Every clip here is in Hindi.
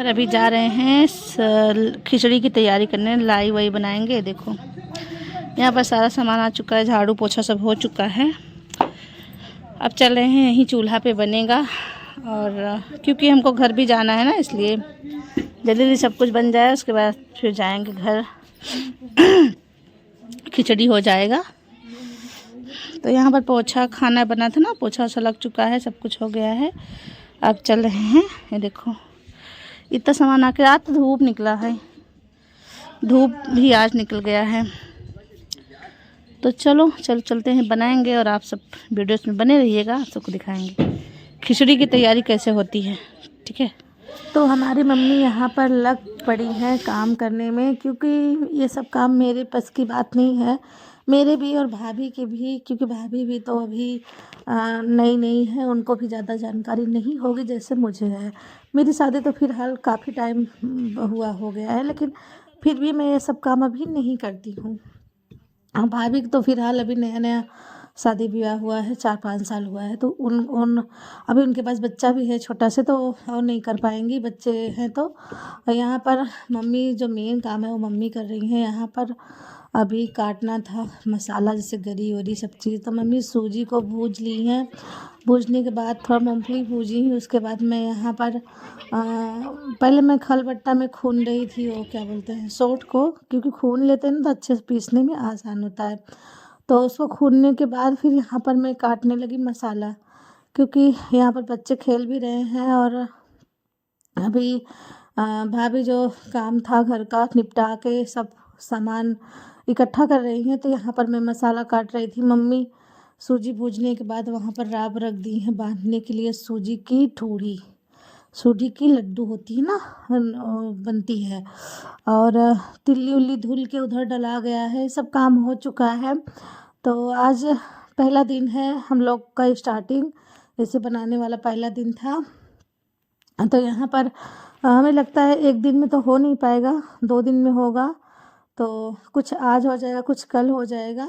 पर अभी जा रहे हैं खिचड़ी की तैयारी करने, लाई वाई बनाएंगे। देखो यहाँ पर सारा सामान आ चुका है, झाड़ू पोछा सब हो चुका है। अब चल रहे हैं, यहीं चूल्हा पे बनेगा। और क्योंकि हमको घर भी जाना है ना, इसलिए जल्दी जल्दी सब कुछ बन जाए, उसके बाद फिर जाएंगे घर। खिचड़ी हो जाएगा। तो यहाँ पर पोछा खाना बना था ना, पोछा वोछा लग चुका है, सब कुछ हो गया है। अब चल रहे हैं। ये देखो इतना सामान आके, आज तो धूप निकला है, धूप भी आज निकल गया है। तो चलते हैं, बनाएंगे और आप सब वीडियोस में बने रहिएगा, आप सबको दिखाएंगे खिचड़ी की तैयारी कैसे होती है। ठीक है। तो हमारी मम्मी यहाँ पर लग पड़ी है काम करने में, क्योंकि ये सब काम मेरे बस की बात नहीं है, मेरे भी और भाभी की भी, क्योंकि भाभी भी तो अभी नई नई है, उनको भी ज़्यादा जानकारी नहीं होगी जैसे मुझे है। मेरी शादी तो फिलहाल काफ़ी टाइम हुआ हो गया है, लेकिन फिर भी मैं ये सब काम अभी नहीं करती हूँ। भाभी तो फिलहाल अभी नया नया शादी ब्याह हुआ है, 4-5 साल हुआ है, तो उन अभी उनके पास बच्चा भी है छोटा से, तो और नहीं कर पाएंगी, बच्चे हैं तो। यहाँ पर मम्मी जो मेन काम है वो मम्मी कर रही हैं। यहाँ पर अभी काटना था मसाला, जैसे गरी वरी सब चीज़, तो मम्मी सूजी को भूज ली हैं। भूजने के बाद थोड़ा मूंगफली भूजी, उसके बाद मैं यहाँ पर पहले मैं खलबट्टा में खून रही थी, वो क्या बोलते हैं, सोट को, क्योंकि खून लेते हैं ना तो अच्छे से पीसने में आसान होता है। तो उसको खूनने के बाद फिर यहाँ पर मैं काटने लगी मसाला, क्योंकि यहाँ पर बच्चे खेल भी रहे हैं। और अभी भाभी जो काम था घर का निपटा के सब सामान इकट्ठा कर रही हैं, तो यहाँ पर मैं मसाला काट रही थी। मम्मी सूजी भूजने के बाद वहाँ पर राब रख दी है बांधने के लिए, सूजी की ठूड़ी, सूजी की लड्डू होती है ना, बनती है। और तिल्ली उल्ली धुल के उधर डला गया है, सब काम हो चुका है। तो आज पहला दिन है हम लोग का, स्टार्टिंग ऐसे बनाने वाला पहला दिन था। तो यहाँ पर हमें लगता है एक दिन में तो हो नहीं पाएगा, 2 दिन में होगा। तो कुछ आज हो जाएगा, कुछ कल हो जाएगा।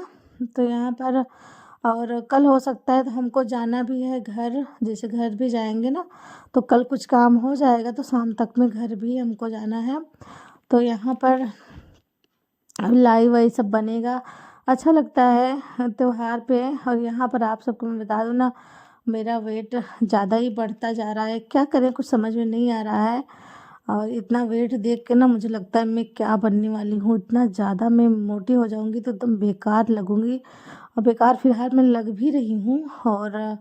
तो यहाँ पर और कल हो सकता है, तो हमको जाना भी है घर, जैसे घर भी जाएंगे ना, तो कल कुछ काम हो जाएगा, तो शाम तक में घर भी हमको जाना है। तो यहाँ पर लाई वाई सब बनेगा, अच्छा लगता है त्योहार पे। और यहाँ पर आप सबको मैं बता दूँ ना, मेरा वेट ज़्यादा ही बढ़ता जा रहा है, क्या करें कुछ समझ में नहीं आ रहा है। और इतना वेट देख के ना मुझे लगता है मैं क्या बनने वाली हूँ, इतना ज़्यादा मैं मोटी हो जाऊँगी तो एकदम बेकार लगूँगी। और बेकार फिलहाल मैं लग भी रही हूँ। और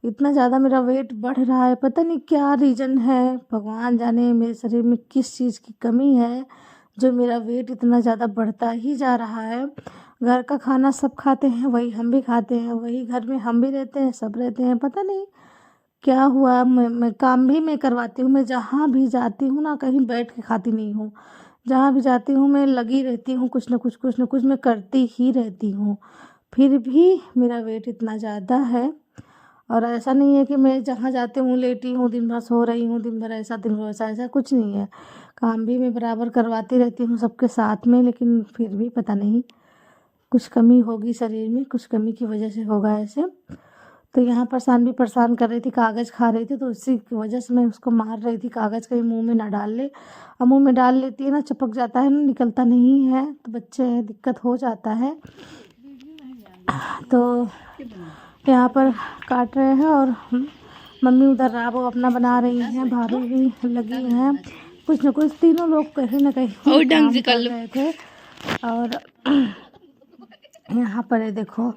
इतना ज़्यादा मेरा वेट बढ़ रहा है, पता नहीं क्या रीज़न है, भगवान जाने मेरे शरीर में किस चीज़ की कमी है जो मेरा वेट इतना ज़्यादा बढ़ता ही जा रहा है। घर का खाना सब खाते हैं, वही हम भी खाते हैं, वही घर में हम भी रहते हैं, सब रहते हैं, पता नहीं क्या हुआ। मैं काम भी मैं करवाती हूँ, मैं जहाँ भी जाती हूँ ना, कहीं बैठ के खाती नहीं हूँ, जहाँ भी जाती हूँ मैं लगी रहती हूँ, कुछ ना कुछ मैं करती ही रहती हूँ, फिर भी मेरा वेट इतना ज़्यादा है। और ऐसा नहीं है कि मैं जहाँ जाती हूँ लेटी हूँ, दिन भर सो रही हूँ, दिन भर ऐसा दिन भर वैसा, ऐसा कुछ नहीं है। काम भी मैं बराबर करवाती रहती हूँ सबके साथ में, लेकिन फिर भी पता नहीं कुछ कमी होगी शरीर में, कुछ कमी की वजह से होगा ऐसे। तो यहाँ पर सानवी परेशान कर रही थी, कागज़ खा रही थी, तो उसी की वजह से मैं उसको मार रही थी, कागज़ कहीं मुंह में ना डाल ले। अब मुंह में डाल लेती है ना, चिपक जाता है ना, निकलता नहीं है, तो बच्चे हैं, दिक्कत हो जाता है। तो यहाँ पर काट रहे हैं और मम्मी उधर राब अपना बना रही हैं, भाभी भी लगी हैं, कुछ न कुछ तीनों लोग कहीं ना कहीं काम कर रहे थे। और यहाँ पर है देखो,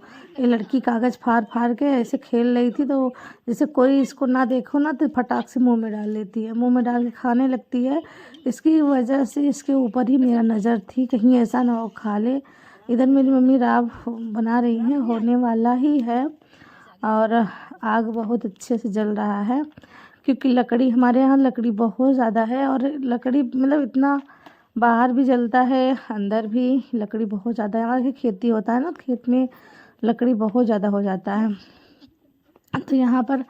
ये लड़की कागज़ फाड़ फाड़ के ऐसे खेल रही थी, तो जैसे कोई इसको ना देखो ना तो फटाक से मुंह में डाल लेती है, मुंह में डाल के खाने लगती है। इसकी वजह से इसके ऊपर ही मेरा नज़र थी, कहीं ऐसा ना हो खा ले। इधर मेरी मम्मी राब बना रही हैं, होने वाला ही है। और आग बहुत अच्छे से जल रहा है, क्योंकि लकड़ी हमारे यहाँ लकड़ी बहुत ज़्यादा है। और लकड़ी मतलब इतना बाहर भी जलता है, अंदर भी लकड़ी बहुत ज़्यादा है। हमारे खेती होता है ना, खेत में लकड़ी बहुत ज़्यादा हो जाता है। तो यहाँ पर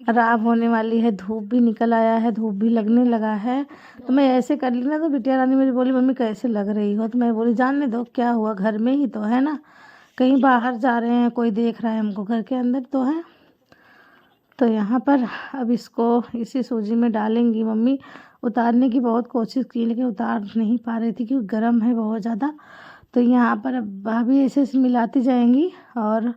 राब होने वाली है, धूप भी निकल आया है, धूप भी लगने लगा है। तो मैं ऐसे कर ली ना, तो बिटिया रानी मेरी बोली मम्मी कैसे लग रही हो, तो मैं बोली जानने दो, क्या हुआ, घर में ही तो है ना, कहीं बाहर जा रहे हैं, कोई देख रहा है हमको, घर के अंदर तो है। तो यहाँ पर अब इसको इसी सूजी में डालेंगी मम्मी, उतारने की बहुत कोशिश की लेकिन उतार नहीं पा रही थी क्योंकि गर्म है बहुत ज़्यादा। तो यहाँ पर अब भाभी ऐसे ऐसे मिलाती जाएंगी और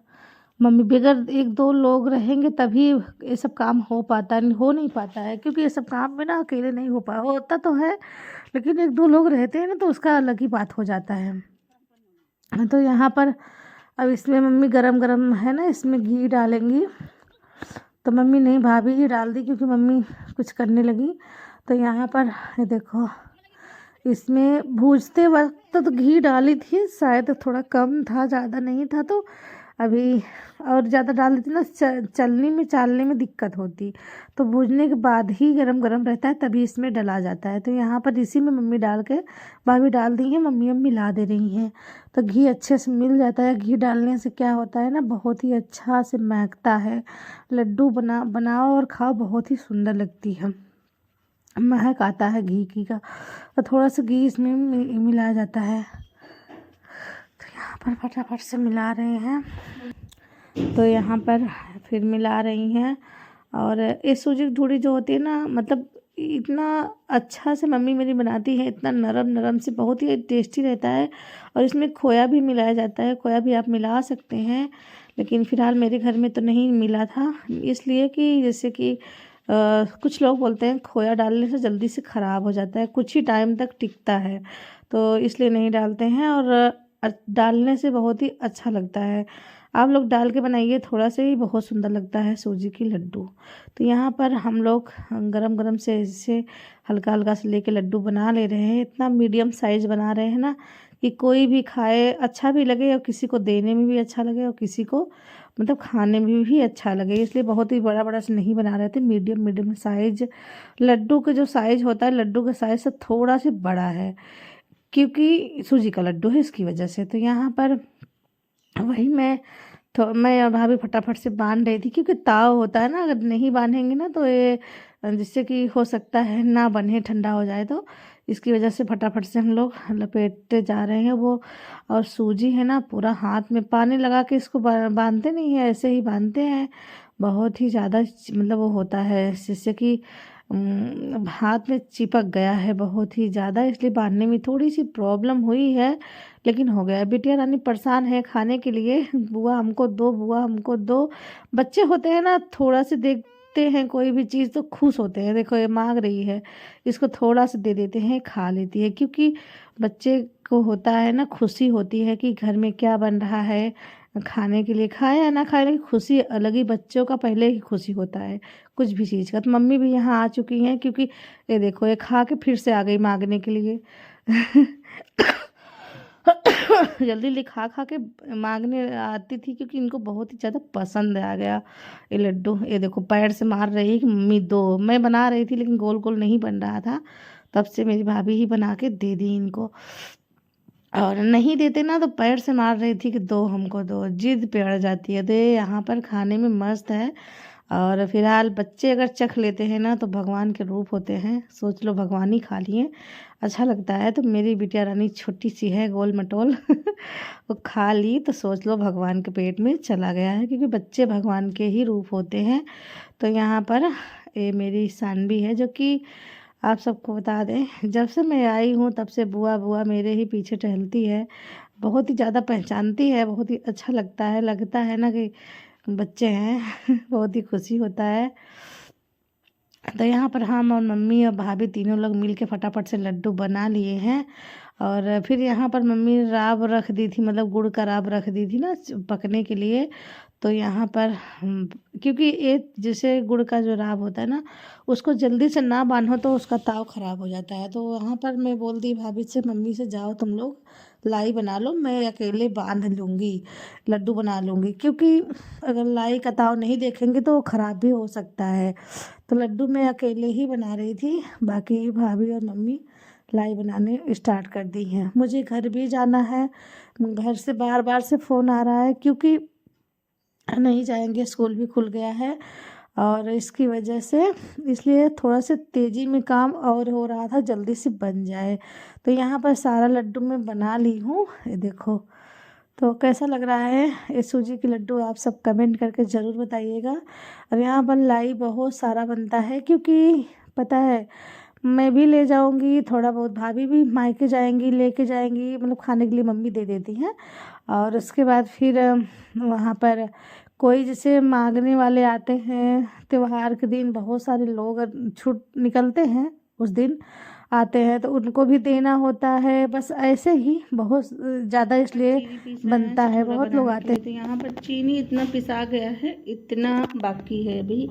मम्मी भी, अगर एक दो लोग रहेंगे तभी ये सब काम हो पाता है, हो नहीं पाता है क्योंकि ये सब काम में ना अकेले नहीं हो होता तो है, लेकिन एक दो लोग रहते हैं ना तो उसका अलग ही बात हो जाता है। तो यहाँ पर अब इसमें मम्मी गरम गरम है ना, इसमें घी डालेंगी। तो मम्मी नहीं, भाभी ही डाल दी क्योंकि मम्मी कुछ करने लगी। तो यहाँ पर ये देखो, इसमें भूजते वक्त तो घी डाली थी, शायद थोड़ा कम था, ज़्यादा नहीं था। तो अभी और ज़्यादा डाल देती ना चलने में चालने में दिक्कत होती, तो भूजने के बाद ही गरम गरम रहता है तभी इसमें डला जाता है। तो यहाँ पर इसी में मम्मी डाल के भाभी डाल दी है, मम्मी अब मिला दे रही हैं। तो घी अच्छे से मिल जाता है। घी डालने से क्या होता है ना, बहुत ही अच्छा से महकता है। लड्डू बनाओ और खाओ, बहुत ही सुंदर लगती है, महक आता है घी की का। तो थोड़ा सा घी इसमें मिलाया जाता है। तो यहाँ पर फटाफट से मिला रहे हैं। तो यहाँ पर फिर मिला रही हैं। और ये सूजी की ढूंढी जो होती है ना, मतलब इतना अच्छा से मम्मी मेरी बनाती है, इतना नरम नरम से, बहुत ही टेस्टी रहता है। और इसमें खोया भी मिलाया जाता है, खोया भी आप मिला सकते हैं, लेकिन फ़िलहाल मेरे घर में तो नहीं मिला था, इसलिए कि जैसे कि कुछ लोग बोलते हैं खोया डालने से जल्दी से ख़राब हो जाता है, कुछ ही टाइम तक टिकता है, तो इसलिए नहीं डालते हैं। और डालने से बहुत ही अच्छा लगता है। आप लोग डाल के बनाइए, थोड़ा से ही बहुत सुंदर लगता है सूजी की लड्डू। तो यहाँ पर हम लोग गरम गरम से ऐसे हल्का हल्का से लेके लड्डू बना ले रहे हैं। इतना मीडियम साइज़ बना रहे हैं ना कि कोई भी खाए, अच्छा भी लगे और किसी को देने में भी अच्छा लगे और किसी को मतलब खाने में भी अच्छा लगे, इसलिए बहुत ही बड़ा बड़ा से नहीं बना रहे थे। मीडियम मीडियम साइज लड्डू का जो साइज़ होता है, लड्डू का साइज़ से थोड़ा सा बड़ा है क्योंकि सूजी का लड्डू है, इसकी वजह से। तो यहाँ पर वही मैं और भाभी फटाफट से बांध रही थी क्योंकि ताव होता है ना, अगर नहीं बांधेंगे ना तो ये जिससे कि हो सकता है ना बने, ठंडा हो जाए, तो इसकी वजह से फटाफट से हम लोग लपेटते जा रहे हैं वो। और सूजी है ना, पूरा हाथ में पानी लगा के इसको बांधते नहीं है, ऐसे ही बांधते हैं। बहुत ही ज़्यादा मतलब वो होता है जिससे कि हाथ में चिपक गया है बहुत ही ज़्यादा, इसलिए बांधने में थोड़ी सी प्रॉब्लम हुई है, लेकिन हो गया। बिटिया रानी परेशान है खाने के लिए, बुआ हमको दो, बुआ हमको दो। बच्चे होते हैं ना, थोड़ा से देखते हैं कोई भी चीज़ तो खुश होते हैं। देखो ये मांग रही है, इसको थोड़ा सा दे देते हैं, खा लेती है, क्योंकि बच्चे को होता है ना, खुशी होती है कि घर में क्या बन रहा है खाने के लिए, खाए या ना खाए, लेकिन खुशी अलग ही, बच्चों का पहले ही खुशी होता है कुछ भी चीज़ का। तो मम्मी भी यहाँ आ चुकी हैं क्योंकि ये देखो, ये खा के फिर से आ गई मांगने के लिए। जल्दी जल्दी खा खा के मांगने आती थी क्योंकि इनको बहुत ही ज़्यादा पसंद आ गया ये लड्डू। ये देखो पैर से मार रही है कि मम्मी दो। मैं बना रही थी लेकिन गोल गोल नहीं बन रहा था, तब से मेरी भाभी ही बना के दे दी इनको। और नहीं देते ना तो पैर से मार रही थी कि दो, हमको दो, जिद पे अड़ जाती है। तो ये यहाँ पर खाने में मस्त है। और फिलहाल बच्चे अगर चख लेते हैं ना तो भगवान के रूप होते हैं, सोच लो भगवान ही खा लिए, अच्छा लगता है। तो मेरी बिटिया रानी छोटी सी है, गोल मटोल, वो खा ली तो समझ लो भगवान के पेट में चला गया है, क्योंकि बच्चे भगवान के ही रूप होते हैं। तो यहाँ पर ये मेरी सानवी है, जो कि आप सबको बता दें, जब से मैं आई हूँ तब से बुआ बुआ मेरे ही पीछे टहलती है, बहुत ही ज़्यादा पहचानती है, बहुत ही अच्छा लगता है ना कि बच्चे हैं। बहुत ही खुशी होता है। तो यहाँ पर हम और मम्मी और भाभी तीनों लोग मिल के फटाफट से लड्डू बना लिए हैं। और फिर यहाँ पर मम्मी राब रख दी थी, मतलब गुड़ का राब रख दी थी ना पकने के लिए। तो यहाँ पर क्योंकि ये जैसे गुड़ का जो राब होता है ना, उसको जल्दी से ना बांधो तो उसका ताव ख़राब हो जाता है। तो वहाँ पर मैं बोल दी भाभी से, मम्मी से, जाओ तुम लोग लाई बना लो, मैं अकेले बांध लूँगी, लड्डू बना लूँगी, क्योंकि अगर लाई का ताव नहीं देखेंगे तो ख़राब भी हो सकता है। तो लड्डू मैं अकेले ही बना रही थी, बाकी भाभी और मम्मी लाई बनाने स्टार्ट कर दी हैं। मुझे घर भी जाना है, घर से बार बार से फ़ोन आ रहा है क्योंकि नहीं जाएंगे, स्कूल भी खुल गया है और इसकी वजह से, इसलिए थोड़ा सा तेज़ी में काम और हो रहा था, जल्दी से बन जाए। तो यहाँ पर सारा लड्डू मैं बना ली हूँ, ये देखो। तो कैसा लग रहा है ये सूजी की लड्डू, आप सब कमेंट करके ज़रूर बताइएगा। और यहाँ पर लाई बहुत सारा बनता है क्योंकि पता है मैं भी ले जाऊंगी, थोड़ा बहुत भाभी भी मायके जाएंगी लेके जाएंगी, मतलब खाने के लिए मम्मी दे देती हैं। और उसके बाद फिर वहाँ पर कोई जैसे मांगने वाले आते हैं, त्योहार के दिन बहुत सारे लोग छूट निकलते हैं, उस दिन आते हैं तो उनको भी देना होता है। बस ऐसे ही बहुत ज़्यादा इसलिए बनता है, बहुत लोग आते हैं। तो यहाँ पर चीनी इतना पिसा गया है, इतना बाकी है अभी,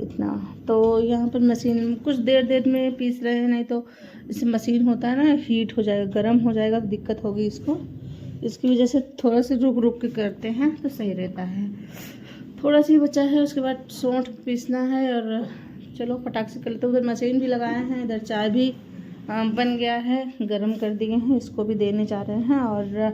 इतना। तो यहाँ पर मशीन कुछ देर में पीस रहे हैं, नहीं तो जैसे मशीन होता है ना, हीट हो जाएगा, गर्म हो जाएगा तो दिक्कत होगी इसको। इसकी वजह से थोड़ा सा रुक के करते हैं तो सही रहता है। थोड़ा सी बचा है, उसके बाद सौंठ पीसना है। और चलो फटाक से कर लेते। उधर मशीन भी लगाए हैं, इधर चाय भी बन गया है, गरम कर दिए हैं, इसको भी देने जा रहे हैं। और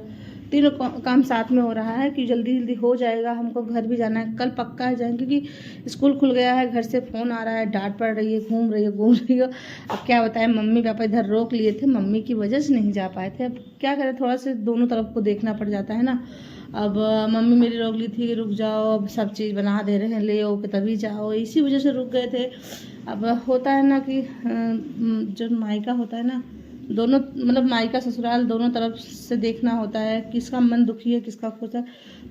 तीनों काम साथ में हो रहा है कि जल्दी हो जाएगा। हमको घर भी जाना है, कल पक्का है जाएंगे क्योंकि स्कूल खुल गया है। घर से फ़ोन आ रहा है, डांट पड़ रही है, घूम रही हो। अब क्या बताएं, मम्मी पापा इधर रोक लिए थे, मम्मी की वजह से नहीं जा पाए थे। अब क्या करें, थोड़ा सा दोनों तरफ को देखना पड़ जाता है ना। अब मम्मी मेरी रोक ली थी कि रुक जाओ, अब सब चीज़ बना दे रहे हैं, ले आओ कि तभी जाओ, इसी वजह से रुक गए थे। अब होता है ना कि जो मायका होता है ना, दोनों मतलब मायका ससुराल दोनों तरफ से देखना होता है, किसका मन दुखी है किसका खुश है।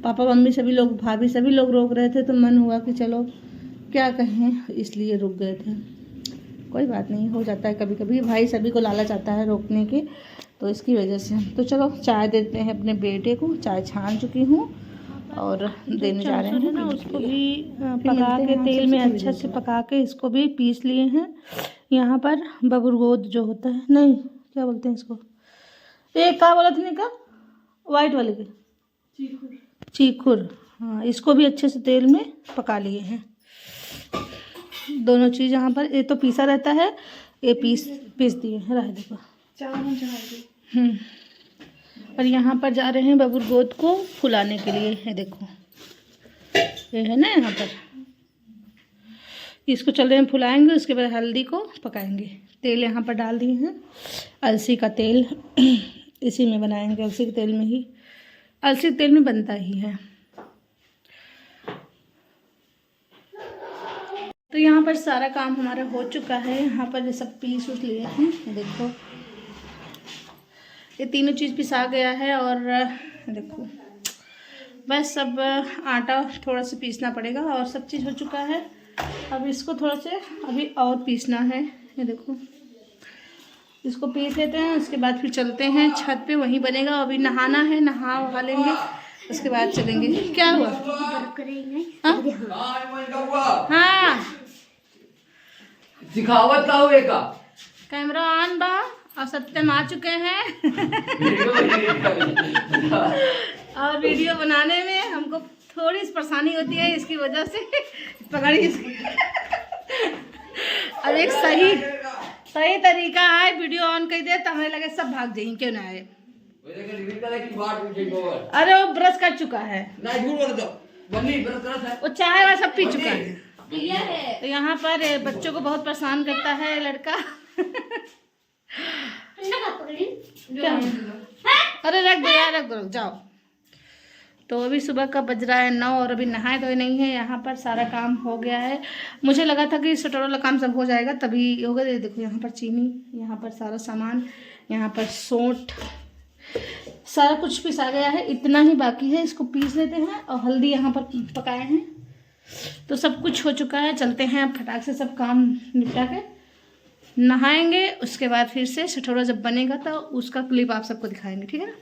पापा मम्मी सभी लोग, भाभी सभी लोग रोक रहे थे तो मन हुआ कि चलो क्या कहें, इसलिए रुक गए थे। कोई बात नहीं, हो जाता है कभी कभी, भाई सभी को लालच आता है रोकने के, तो इसकी वजह से। तो चलो चाय देते हैं अपने बेटे को। चाय छान चुकी हूँ और देने जा रहे हैं ना, उसको भी पका के तेल में अच्छा से पका के इसको भी पीस लिए हैं। यहाँ पर बबूरगोद जो होता है, नहीं क्या बोलते हैं इसको, एक क्या बोला था का वाइट वाले के चीखुर, हाँ, इसको भी अच्छे से तेल में पका लिए हैं। दोनों चीज़ यहाँ पर, ये तो पीसा रहता है, ये पीस दिए हैं, रह देखो। और यहाँ पर जा रहे हैं बबूरगोद को फुलाने के लिए, है देखो ये है ना, यहाँ पर इसको चल रहे हैं फुलाएंगे। उसके बाद हल्दी को पकाएंगे। तेल यहाँ पर डाल दिए हैं, अलसी का तेल, इसी में बनाएंगे, अलसी के तेल में ही, अलसी के तेल में बनता ही है। तो यहाँ पर सारा काम हमारा हो चुका है। यहाँ पर ये सब पीस उस लिए हैं, देखो ये तीनों चीज़ पिसा गया है। और देखो बस सब आटा थोड़ा सा पीसना पड़ेगा और सब चीज़ हो चुका है। अब इसको थोड़ा से अभी और पीसना है, ये देखो इसको पीस लेते हैं। उसके बाद फिर चलते हैं छत पे, वहीं बनेगा। अभी नहाना है, नहा लेंगे, उसके बाद चलेंगे। क्या हुआ? हाँ सिखावत का हुए का कैमरा ऑन बा और सत्यम आ चुके हैं और वीडियो बनाने में हमको थोड़ी सी परेशानी होती है, इसकी वजह से पकड़ी अब एक सही तरीका है, वीडियो ऑन कर दे तो हमें लगे सब भाग जाएंगे, क्यों ना आए। अरे वो ब्रश कर चुका है, वो चाय वाला सब पी चुका है। तो यहाँ पर बच्चों को बहुत परेशान करता है लड़का क्या? अरे रख दो यार, रख दो, जाओ। तो अभी सुबह का बज रहा है 9 और अभी नहाए धोए नहीं है। यहाँ पर सारा काम हो गया है। मुझे लगा था कि स्वेटर वाला काम सब हो जाएगा तभी होगा। देखो यहाँ पर चीनी, यहाँ पर सारा सामान, यहाँ पर सौंठ, सारा कुछ पिसा गया है, इतना ही बाकी है, इसको पीस लेते हैं। और हल्दी यहाँ पर पकाए हैं, तो सब कुछ हो चुका है। चलते हैं अब फटाक से सब काम निपटा के नहाएंगे। उसके बाद फिर से सठोरा जब बनेगा तो उसका क्लिप आप सबको दिखाएंगे, ठीक है ना।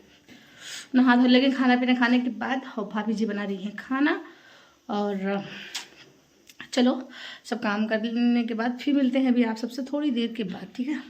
नहा धो लेंगे, खाना पीना खाने के बाद। और भाभी जी बना रही हैं खाना। और चलो सब काम करने के बाद फिर मिलते हैं अभी आप सबसे थोड़ी देर के बाद, ठीक है।